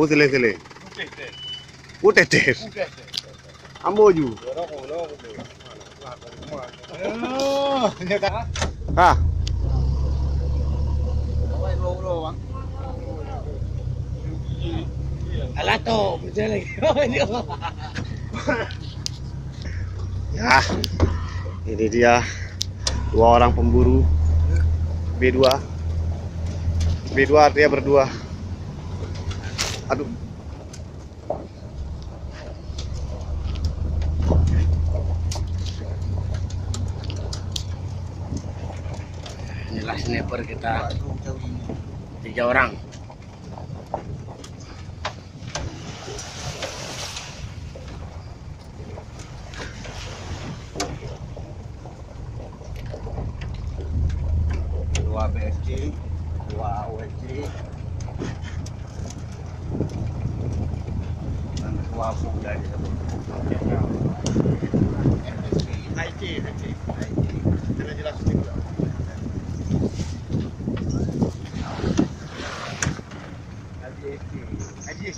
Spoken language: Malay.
sele. Tetes. Ambo ju. Ha. Alato, berjalan lagi. Ya. Ini dia 2 orang pemburu B2. B2 artinya berdua. Aduh. Inilah sniper kita 3 orang. Dua BSC, 2 AUSC, dan 2 full dari satu. IT. Kita jelas dulu. Haji.